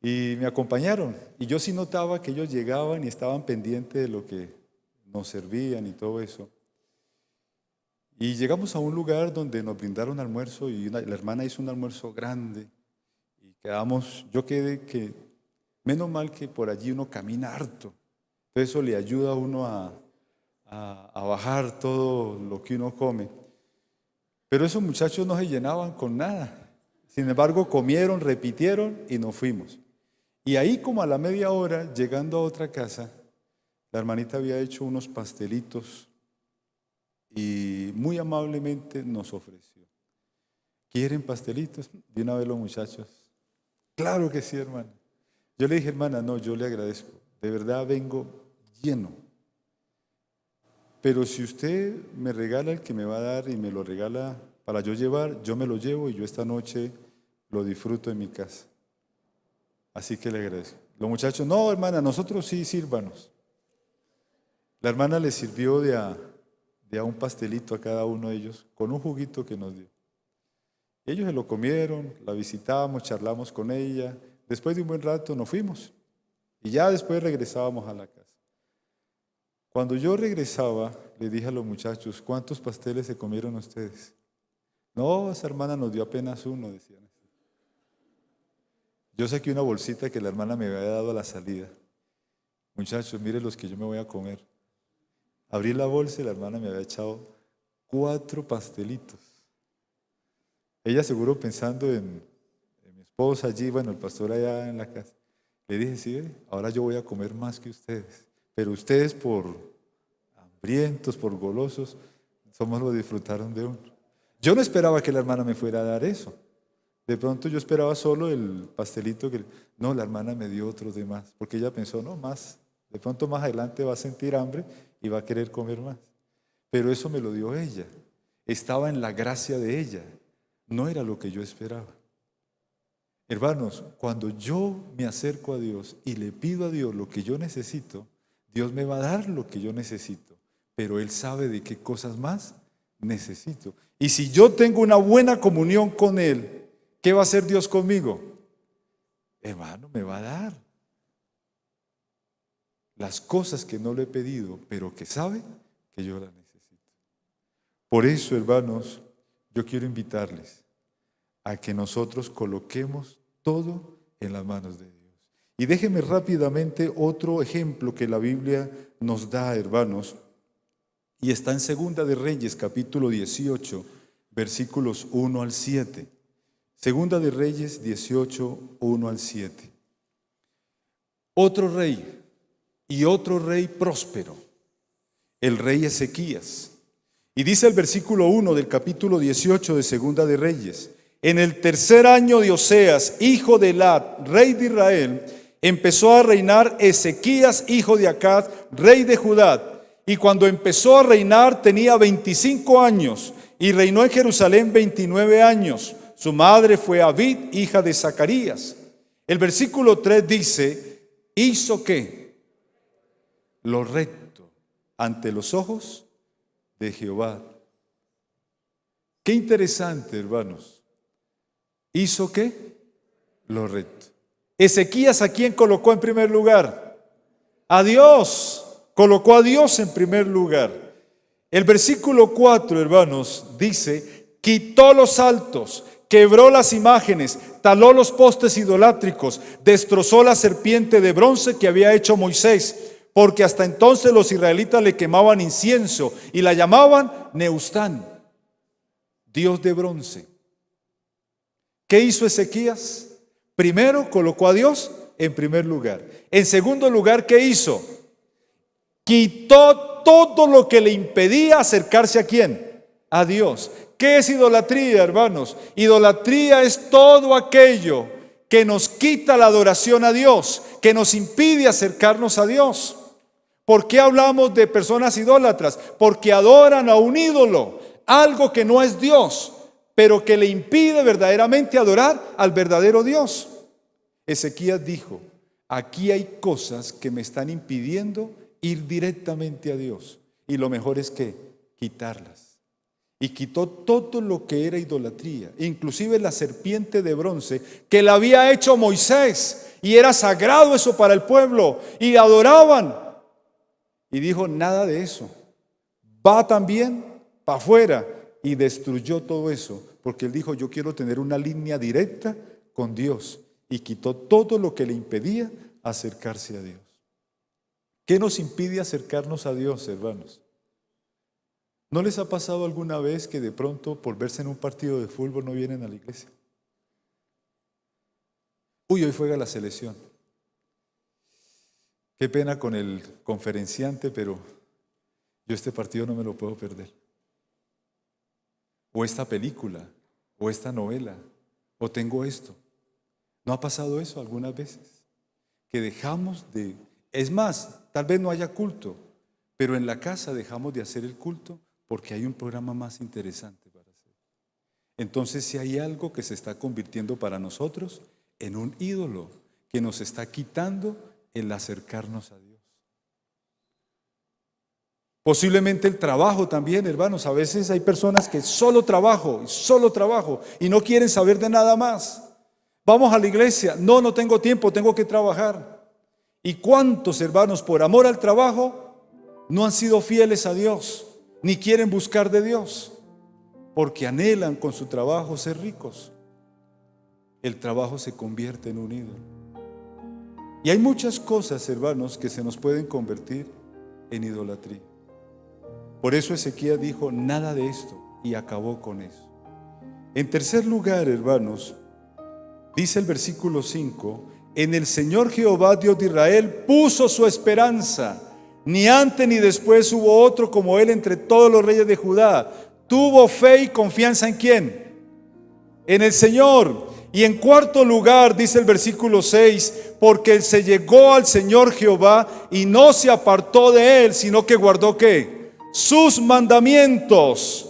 Y me acompañaron. Y yo sí notaba que ellos llegaban y estaban pendientes de lo que nos servían y todo eso. Y llegamos a un lugar donde nos brindaron almuerzo y la hermana hizo un almuerzo grande. Y yo quedé que, menos mal que por allí uno camina harto. Entonces eso le ayuda a uno a bajar todo lo que uno come. Pero esos muchachos no se llenaban con nada. Sin embargo, comieron, repitieron y nos fuimos. Y ahí como a la media hora, llegando a otra casa, la hermanita había hecho unos pastelitos y muy amablemente nos ofreció. ¿Quieren pastelitos? De una vez los muchachos. Claro que sí, hermana. Yo le dije, hermana, no, yo le agradezco. De verdad vengo lleno. Pero si usted me regala el que me va a dar y me lo regala para yo llevar, yo me lo llevo y yo esta noche lo disfruto en mi casa. Así que le agradezco. Los muchachos, no, hermana, nosotros sí, sírvanos. La hermana le sirvió de a un pastelito a cada uno de ellos con un juguito que nos dio. Ellos se lo comieron, la visitamos, charlamos con ella. Después de un buen rato nos fuimos y ya después regresábamos a la casa. Cuando yo regresaba, le dije a los muchachos, ¿cuántos pasteles se comieron ustedes? No, esa hermana nos dio apenas uno, decían. Yo saqué una bolsita que la hermana me había dado a la salida. Muchachos, miren los que yo me voy a comer. Abrí la bolsa y la hermana me había echado 4 pastelitos. Ella seguro pensando en mi esposa allí, bueno, el pastor allá en la casa. Le dije, sí, ahora yo voy a comer más que ustedes. Pero ustedes por hambrientos, por golosos, somos lo disfrutaron de uno. Yo no esperaba que la hermana me fuera a dar eso. De pronto yo esperaba solo el pastelito que... No, la hermana me dio otros de más, porque ella pensó, no, más. De pronto más adelante va a sentir hambre y va a querer comer más. Pero eso me lo dio ella. Estaba en la gracia de ella. No era lo que yo esperaba. Hermanos, cuando yo me acerco a Dios y le pido a Dios lo que yo necesito, Dios me va a dar lo que yo necesito. Pero Él sabe de qué cosas más necesito. Y si yo tengo una buena comunión con Él, ¿qué va a hacer Dios conmigo? Hermano, me va a dar las cosas que no le he pedido, pero que sabe que yo las necesito. Por eso, hermanos, yo quiero invitarles a que nosotros coloquemos todo en las manos de Dios. Y déjenme rápidamente otro ejemplo que la Biblia nos da, hermanos, y está en Segunda de Reyes, capítulo 18, versículos 1 al 7. Segunda de Reyes 18, 1 al 7. Otro rey próspero, el rey Ezequías. Y dice el versículo 1 del capítulo 18 de Segunda de Reyes: en el tercer año de Oseas, hijo de Elat, rey de Israel, empezó a reinar Ezequías, hijo de Acaz, rey de Judá. Y cuando empezó a reinar tenía 25 años y reinó en Jerusalén 29 años. Su madre fue Abid, hija de Zacarías. El versículo 3 dice: ¿hizo qué? Lo recto ante los ojos de Jehová. Qué interesante, hermanos. ¿Hizo qué? Lo recto. Ezequías, ¿a quién colocó en primer lugar? A Dios. Colocó a Dios en primer lugar. El versículo 4, hermanos, dice: quitó los altos, quebró las imágenes, taló los postes idolátricos, destrozó la serpiente de bronce que había hecho Moisés, porque hasta entonces los israelitas le quemaban incienso y la llamaban Neustán, Dios de bronce. ¿Qué hizo Ezequías? Primero colocó a Dios en primer lugar. En segundo lugar, ¿qué hizo? Quitó todo lo que le impedía acercarse ¿a quién? A Dios. ¿Qué es idolatría, hermanos? Idolatría es todo aquello que nos quita la adoración a Dios, que nos impide acercarnos a Dios. ¿Por qué hablamos de personas idólatras? Porque adoran a un ídolo, algo que no es Dios, pero que le impide verdaderamente adorar al verdadero Dios. Ezequías dijo: aquí hay cosas que me están impidiendo ir directamente a Dios, y lo mejor es que quitarlas. Y quitó todo lo que era idolatría, inclusive la serpiente de bronce que la había hecho Moisés, y era sagrado eso para el pueblo, y adoraban. Y dijo: nada de eso, va también para afuera, y destruyó todo eso, porque él dijo: yo quiero tener una línea directa con Dios, y quitó todo lo que le impedía acercarse a Dios. ¿Qué nos impide acercarnos a Dios, hermanos? ¿No les ha pasado alguna vez que de pronto por verse en un partido de fútbol no vienen a la iglesia? Uy, hoy juega la selección. Qué pena con el conferenciante, pero yo este partido no me lo puedo perder. O esta película, o esta novela, o tengo esto. ¿No ha pasado eso algunas veces? Que dejamos de... Es más, tal vez no haya culto, pero en la casa dejamos de hacer el culto porque hay un programa más interesante para hacer. Entonces, si hay algo que se está convirtiendo para nosotros en un ídolo que nos está quitando el acercarnos a Dios. Posiblemente el trabajo también, hermanos. A veces hay personas que solo trabajo y no quieren saber de nada más. Vamos a la iglesia. No tengo tiempo, tengo que trabajar. ¿Y cuántos, hermanos, por amor al trabajo no han sido fieles a Dios, ni quieren buscar de Dios, porque anhelan con su trabajo ser ricos? El trabajo se convierte en un ídolo. Y hay muchas cosas, hermanos, que se nos pueden convertir en idolatría. Por eso Ezequías dijo: nada de esto, y acabó con eso. En tercer lugar, hermanos, dice el versículo 5: en el Señor Jehová, Dios de Israel, puso su esperanza. Ni antes ni después hubo otro como él entre todos los reyes de Judá. Tuvo fe y confianza ¿en quién? En el Señor. Y en cuarto lugar, dice el versículo 6, porque se llegó al Señor Jehová y no se apartó de él, sino que guardó ¿qué? Sus mandamientos.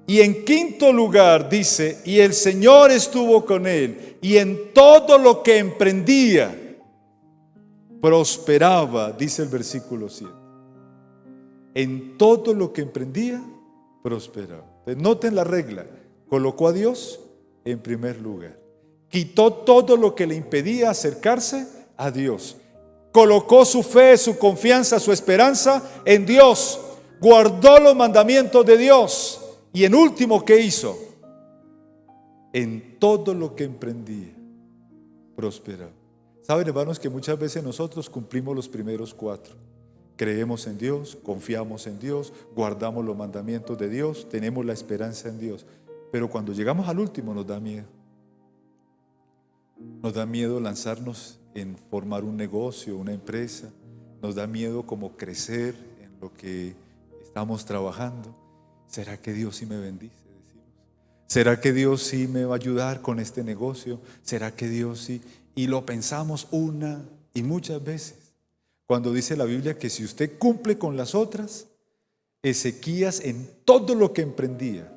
Y en quinto lugar dice, y el Señor estuvo con él, y en todo lo que emprendía, prosperaba, dice el versículo 7. En todo lo que emprendía, prosperaba. Entonces, noten la regla, colocó a Dios en primer lugar. Quitó todo lo que le impedía acercarse a Dios. Colocó su fe, su confianza, su esperanza en Dios. Guardó los mandamientos de Dios. Y en último, ¿qué hizo? En todo lo que emprendía, prosperaba. Saben, hermanos, que muchas veces nosotros cumplimos los primeros 4. Creemos en Dios, confiamos en Dios, guardamos los mandamientos de Dios, tenemos la esperanza en Dios. Pero cuando llegamos al último nos da miedo. Nos da miedo lanzarnos en formar un negocio, una empresa. Nos da miedo como crecer en lo que estamos trabajando. ¿Será que Dios sí me bendice? Decimos. ¿Será que Dios sí me va a ayudar con este negocio? ¿Será que Dios sí? Y lo pensamos una y muchas veces. Cuando dice la Biblia que si usted cumple con las otras, Ezequías en todo lo que emprendía,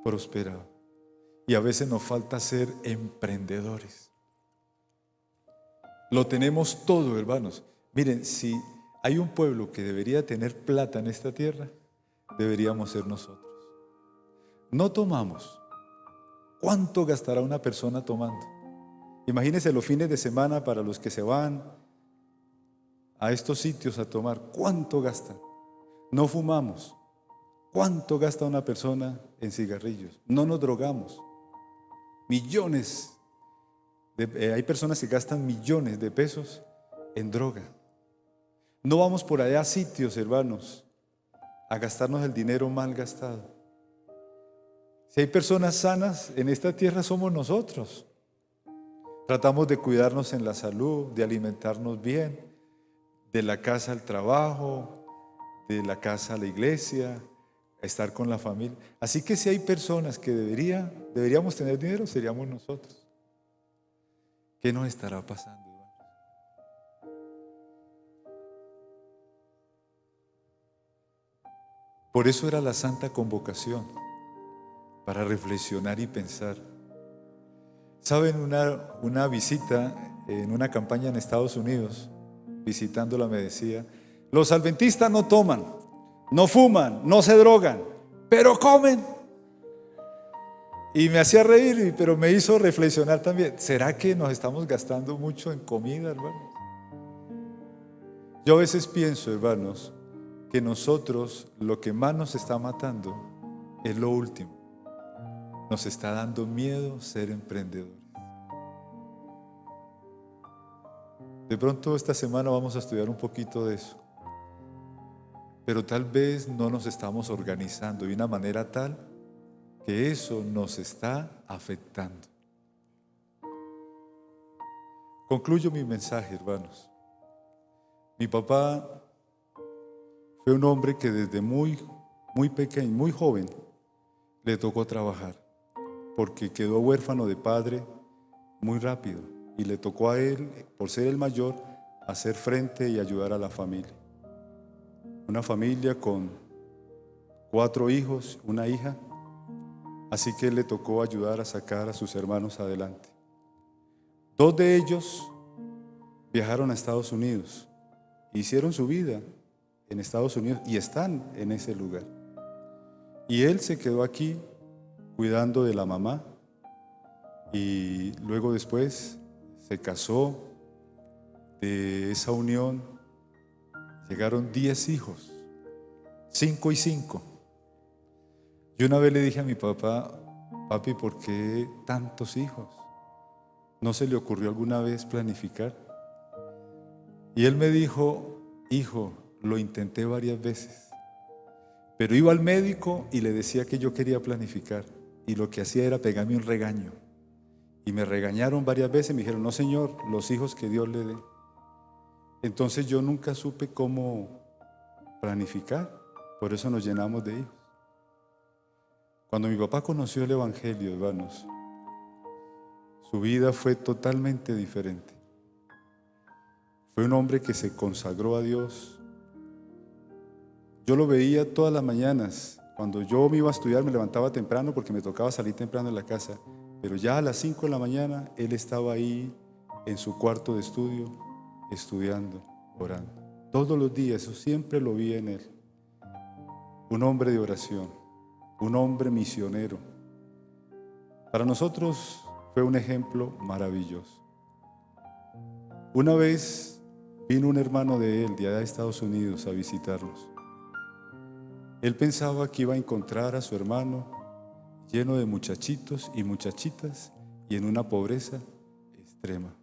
prosperaba. Y a veces nos falta ser emprendedores. Lo tenemos todo, hermanos. Miren, si hay un pueblo que debería tener plata en esta tierra, deberíamos ser nosotros. No tomamos. ¿Cuánto gastará una persona tomando? Imagínense los fines de semana para los que se van a estos sitios a tomar. ¿Cuánto gastan? No fumamos. ¿Cuánto gasta una persona en cigarrillos? No nos drogamos. Millones. Hay personas que gastan millones de pesos en droga. No vamos por allá a sitios, hermanos, a gastarnos el dinero mal gastado. Si hay personas sanas en esta tierra somos nosotros. Tratamos de cuidarnos en la salud, de alimentarnos bien, de la casa al trabajo, de la casa a la iglesia, a estar con la familia. Así que si hay personas que deberíamos tener dinero, seríamos nosotros. ¿Qué nos estará pasando, hermanos? Por eso era la santa convocación, para reflexionar y pensar. ¿Saben? Una visita en una campaña en Estados Unidos, visitándola me decía, los adventistas no toman, no fuman, no se drogan, pero comen. Y me hacía reír, pero me hizo reflexionar también. ¿Será que nos estamos gastando mucho en comida, hermanos? Yo a veces pienso, hermanos, que nosotros lo que más nos está matando es lo último. Nos está dando miedo ser emprendedores. De pronto esta semana vamos a estudiar un poquito de eso. Pero tal vez no nos estamos organizando de una manera tal que eso nos está afectando. Concluyo mi mensaje, hermanos. Mi papá fue un hombre que desde muy pequeño, muy joven, le tocó trabajar, porque quedó huérfano de padre muy rápido y le tocó a él, por ser el mayor, hacer frente y ayudar a la familia. Una familia con 4 hijos, una hija. Así que le tocó ayudar a sacar a sus hermanos adelante. 2 de ellos viajaron a Estados Unidos, hicieron su vida en Estados Unidos y están en ese lugar. Y él se quedó aquí cuidando de la mamá y luego después se casó. De esa unión llegaron 10 hijos, 5 y 5. Yo una vez le dije a mi papá, papi, ¿por qué tantos hijos? ¿No se le ocurrió alguna vez planificar? Y él me dijo, hijo, lo intenté varias veces, pero iba al médico y le decía que yo quería planificar y lo que hacía era pegarme un regaño. Y me regañaron varias veces y me dijeron, no señor, los hijos que Dios le dé. Entonces yo nunca supe cómo planificar, por eso nos llenamos de hijos. Cuando mi papá conoció el Evangelio, hermanos, Su vida fue totalmente diferente. Fue un hombre que se consagró a Dios. Yo lo veía todas las mañanas. Cuando yo me iba a estudiar me levantaba temprano porque me tocaba salir temprano de la casa. Pero ya a las 5 de la mañana él estaba ahí en su cuarto de estudio, estudiando, orando. Todos los días, eso siempre lo vi en él. Un hombre de oración, un hombre misionero. Para nosotros fue un ejemplo maravilloso. Una vez vino un hermano de él, de allá de Estados Unidos, a visitarnos. Él pensaba que iba a encontrar a su hermano lleno de muchachitos y muchachitas y en una pobreza extrema.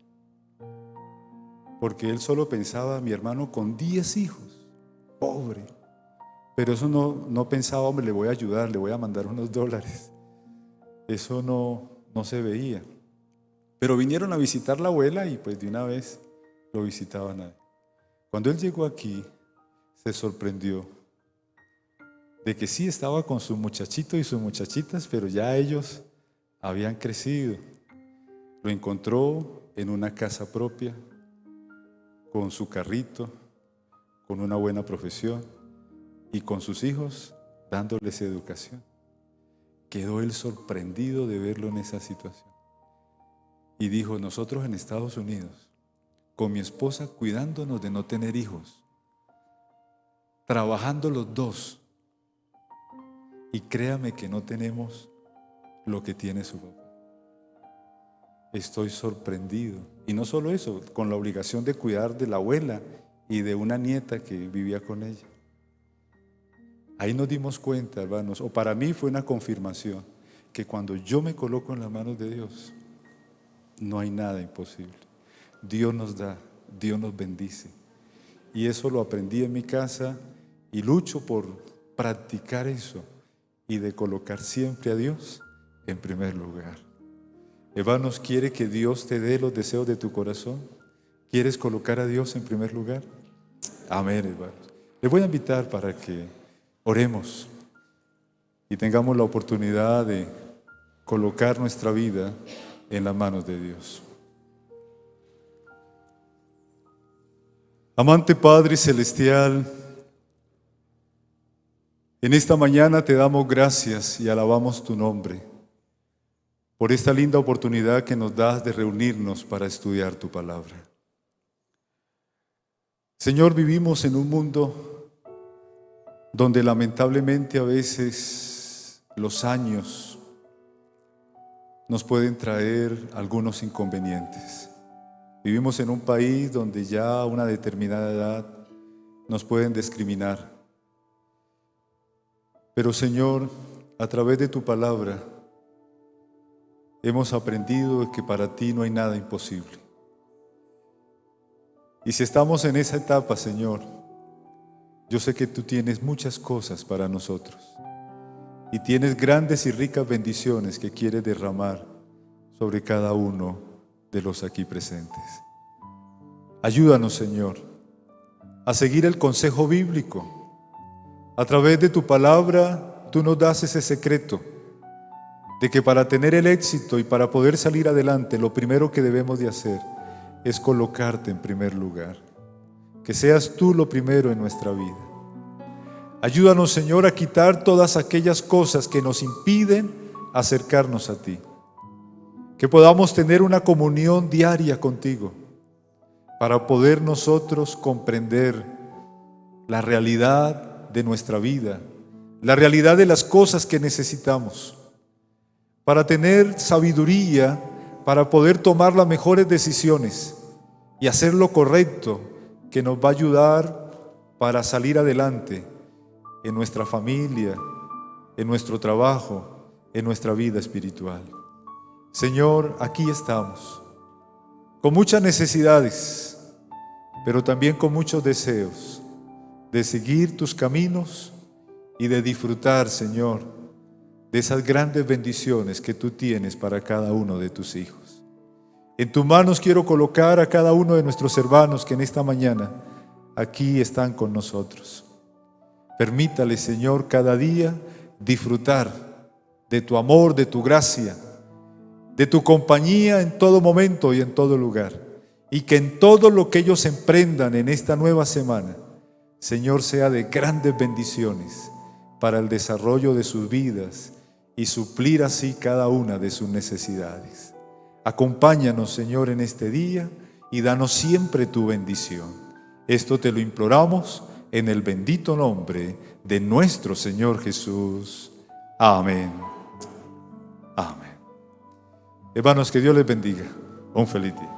Porque él solo pensaba, mi hermano con 10 hijos, pobre. Pero eso no pensaba, hombre, le voy a ayudar, le voy a mandar unos dólares. Eso no se veía. Pero vinieron a visitar la abuela y pues de una vez lo visitaban a él. Cuando él llegó aquí, se sorprendió de que sí estaba con su muchachito y sus muchachitas, pero ya ellos habían crecido. Lo encontró en una casa propia, con su carrito, con una buena profesión y con sus hijos dándoles educación. Quedó él sorprendido de verlo en esa situación. Y dijo, nosotros en Estados Unidos, con mi esposa cuidándonos de no tener hijos, trabajando los dos, y créame que no tenemos lo que tiene su papá. Estoy sorprendido. Y no solo eso, con la obligación de cuidar de la abuela y de una nieta que vivía con ella. Ahí nos dimos cuenta, hermanos, o para mí fue una confirmación, que cuando yo me coloco en las manos de Dios, no hay nada imposible. Dios nos da, Dios nos bendice. Y eso lo aprendí en mi casa y lucho por practicar eso y de colocar siempre a Dios en primer lugar. Hermanos, ¿quiere que Dios te dé los deseos de tu corazón? ¿Quieres colocar a Dios en primer lugar? Amén, hermanos. Les voy a invitar para que oremos y tengamos la oportunidad de colocar nuestra vida en las manos de Dios. Amante Padre Celestial, en esta mañana te damos gracias y alabamos tu nombre por esta linda oportunidad que nos das de reunirnos para estudiar tu palabra. Señor, vivimos en un mundo donde lamentablemente a veces los años nos pueden traer algunos inconvenientes. Vivimos en un país donde ya a una determinada edad nos pueden discriminar. Pero Señor, a través de tu palabra hemos aprendido que para ti no hay nada imposible. Y si estamos en esa etapa, Señor, yo sé que tú tienes muchas cosas para nosotros y tienes grandes y ricas bendiciones que quieres derramar sobre cada uno de los aquí presentes. Ayúdanos, Señor, a seguir el consejo bíblico. A través de tu palabra, tú nos das ese secreto de que para tener el éxito y para poder salir adelante, lo primero que debemos de hacer es colocarte en primer lugar. Que seas tú lo primero en nuestra vida. Ayúdanos, Señor, a quitar todas aquellas cosas que nos impiden acercarnos a ti. Que podamos tener una comunión diaria contigo para poder nosotros comprender la realidad de nuestra vida, la realidad de las cosas que necesitamos, para tener sabiduría, para poder tomar las mejores decisiones y hacer lo correcto que nos va a ayudar para salir adelante en nuestra familia, en nuestro trabajo, en nuestra vida espiritual. Señor, aquí estamos, con muchas necesidades, pero también con muchos deseos de seguir tus caminos y de disfrutar, Señor, de esas grandes bendiciones que tú tienes para cada uno de tus hijos. En tus manos quiero colocar a cada uno de nuestros hermanos que en esta mañana aquí están con nosotros. Permítale, Señor, cada día disfrutar de tu amor, de tu gracia, de tu compañía en todo momento y en todo lugar. Y que en todo lo que ellos emprendan en esta nueva semana, Señor, sea de grandes bendiciones para el desarrollo de sus vidas y suplir así cada una de sus necesidades. Acompáñanos, Señor, en este día y danos siempre tu bendición. Esto te lo imploramos en el bendito nombre de nuestro Señor Jesús. Amén. Amén. Hermanos, que Dios les bendiga. Un feliz día.